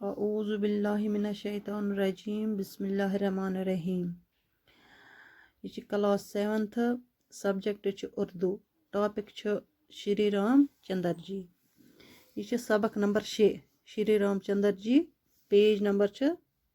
اعوذ باللہ من الشیطان الرجیم بسم اللہ الرحمن الرحیم. یہ چھِ کلاس 7th سبجیکٹ چھِ اردو ٹاپک چھُ شری رام چندر جی. یہ چھِ سبق نمبر 6 شری رام چندر جی. پیج نمبر چھُ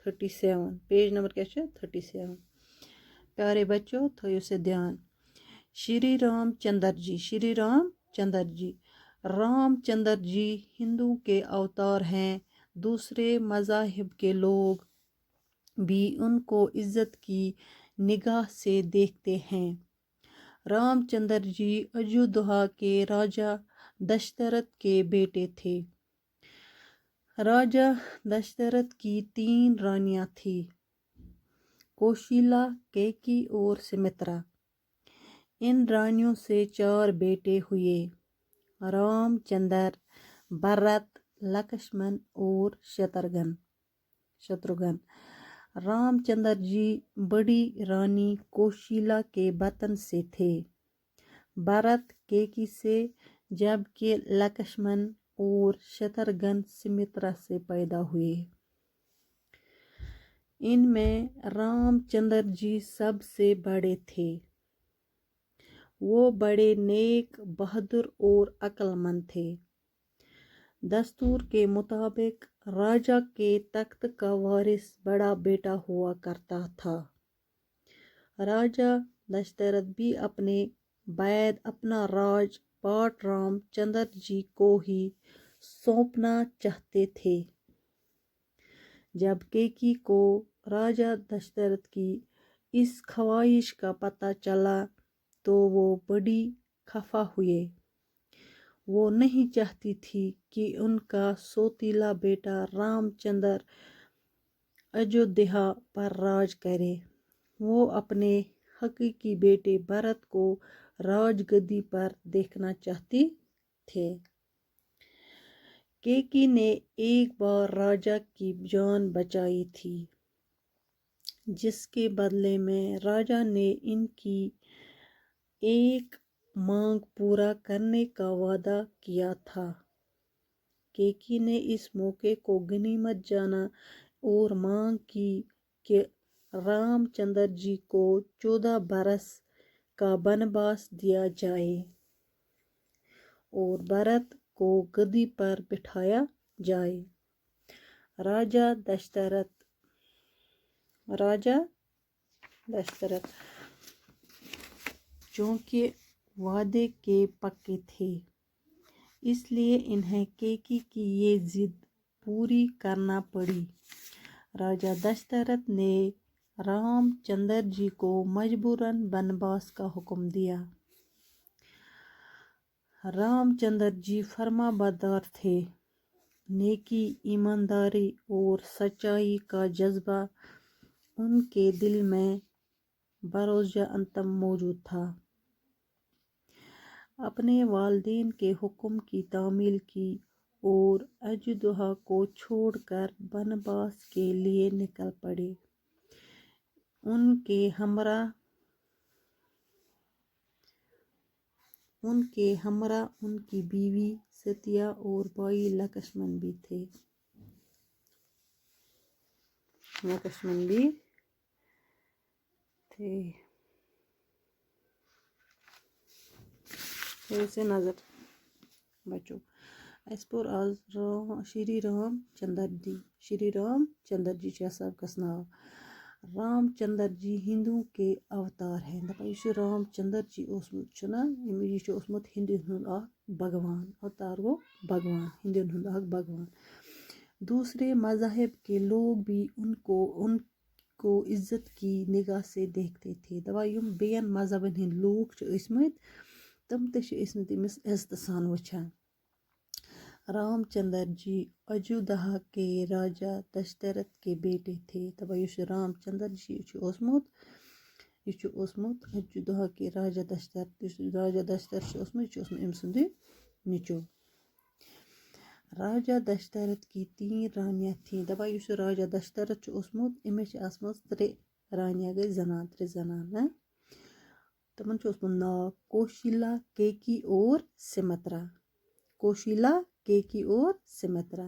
37. پیج نمبر کیا چھُ 37. پیارے بچوں تھٲیِو سے دھیان. شری رام چندر جی. شری رام چندر جی. رام چندر جی ہندو کے اوتار ہیں. دوسرے مذاہب کے لوگ بھی ان کو عزت کی نگاہ سے دیکھتے ہیں. رام چندر جی اجودھیا کے راجا دشرت کے بیٹے تھے. راجا دشرت کی 3 رانیاں تھیں: کوشلا، کیکی اور سمترا. ان رانیوں سے 4 بیٹے ہوئے: رام چندر، بھرت، لکشمن اور شتروگھن. رام چندر جی بڑی رانی کوشلا کے بطن سے تھے، بھرت کیکی سے، جبکہ لکشمن اور شتروگھن سمترا سے پیدا ہوئے. ان میں رام چندر جی سب سے بڑے تھے. وہ بڑے نیک، بہادر اور عقل مند تھے. دستور کے مطابق راجا کے تخت کا وارث بڑا بیٹا ہوا کرتا تھا. راجا دشرت بھی اپنے بعد اپنا راج پاٹ رام چندر جی کو ہی سونپنا چاہتے تھے. جب کیکی کو راجا دشرت کی اس خواہش کا پتہ چلا تو وہ بڑی خفا ہوئے. وہ نہیں چاہتی تھی کہ ان کا سوتیلا بیٹا رام چندر اجودھیا پر راج کرے. وہ اپنے حقیقی بیٹے بھرت کو راج گدی پر دیکھنا چاہتی تھے. کیکی نے ایک بار راجا کی جان بچائی تھی، جس کے بدلے میں راجا نے ان کی ایک مانگ پورا کرنے کا وعدہ کیا تھا. کیکی نے اس موقع کو غنیمت جانا اور مانگ کی کہ رام چندر جی کو 14 برس کا بنواس دیا جائے اور بھرت کو گدی پر بٹھایا جائے. راجا دشرت چونکہ وعدے کے پکے تھے، اس لیے انہیں کیکی کی یہ ضد پوری کرنا پڑی. راجا دشرت نے رام چندر جی کو مجبوراً بنواس کا حکم دیا. رام چندر جی فرما بردار تھے. نیکی، ایمانداری اور سچائی کا جذبہ ان کے دل میں بروز انتم موجود تھا. اپنے والدین کے حکم کی تعمیل کی اور اجودھیا کو چھوڑ کر بنواس کے لیے نکل پڑے. ان کے ہمراہ ان کی بیوی ستیا اور بھائی لکشمن بھی تھے. سے نظر بچو اس پر آز شری رام چندر جی. شری رام چندر جی چھُ سبقس ناو. رام چندر جی ہندو کے اوتار ہیں. دپان یہ رام چندر جی اوسمت چھُنا، یہ چھُ اوسمت ہندین ہُنٛد اکھ بھگوان. اوتار گو بھگوان، ہندین ہُنٛد اکھ بھگوان. دوسرے مذاہب کے لوگ بھی ان کو عزت کی نگاہ سے دیکھتے تھے. دپان یم بیٚین مذہبن ہٕنٛدۍ لوٗکھ چھِ ٲسمٕتۍ تم تہِ چھِ ٲسمٕتۍ أمِس عزتہٕ سان وٕچھان. رام چندر جی اجودھیا کے راجا دشرت کے بیٹے تھے. دپان یُس یہِ رام چندر جی چھُ اوسمُت اجودھیا کے راجا دشرت. یُس راجا دشرت چھُ اوسمُت، یہِ چھُ اوسمُت أمۍ سُنٛدُے نیٚچوٗ. راجا دشرت کی 3 رانیاں تھیں. دپان یُس یہِ راجا دشرت چھُ اوسمُت أمِس چھِ آسمژ 3 رانیاں، گٔے 3 زنان. تمن چھُ اوسمُت ناو کوشلا، کیکی اور سمترا. کوشلا، کیکی اور سمترا.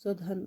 14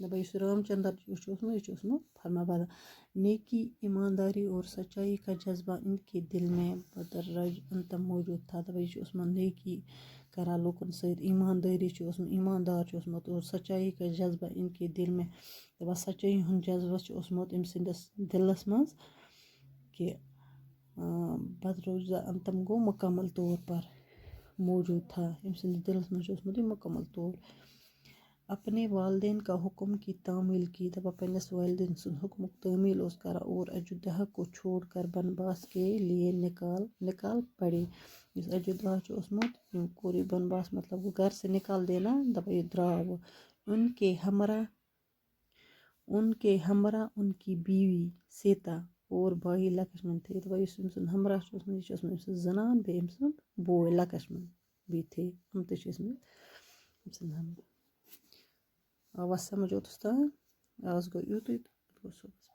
دپان یُس رامچندر جی چھُ اوسمُت یہِ چھُ اوسمُت فرما بردار نیکی ایمانداری اور سچائی کا جذبہ ان کے دل میں بدرج انتم موجود تھا. دپان یہِ چھُ اوسمُت نیکی کران لوٗکن سۭتۍ ایماندٲری چھُ اوسمُت ایماندار چھُ اوسمُت اور سچائی کا جذبہ ان کے دل میں دپان سچٲیی ہُنٛد جذبہٕ چھُ اوسمُت أمۍ سٕنٛدِس دِلس منٛز کہِ بدروزہ انتم گوٚو مکمل طور پر موجود تھا. أمۍ سٕنٛدِس دِلس منٛز چھُ اوسمُت یہِ مکمل طور اپنے والدین کا حکم کی تعمیل کی. دپان پنٛنِس والدین سُنٛد حکمُک تعمیل اوس کران اور اجودھیا کو چھوڑ کر بنباس کے لیے نکال پڑے. یُس اجودھیا چھُ اوسمُت یِم کوٚر یہِ بنباس مطلب گوٚو گھر سے نکال دینا دپان یہِ درٛاو. ان کے ہمراہ ان کی بیوی سیتا اور بھائی لکشمن تھے. دپان یُس أمۍ سُنٛد ہمراہ چھُ اوسمُت یہِ چھُ اوسمُت أمۍ سٕنٛز زنان بیٚیہِ أمۍ سُنٛد بوے لکشمن بھی تھے یِم تہِ چھِ ٲسمٕتۍ أمۍ سٕنٛدۍ ہمراہ. آواز سمجھ اوتَس تام آز گوٚو یُتُے تہٕ گوٚو صُبحس.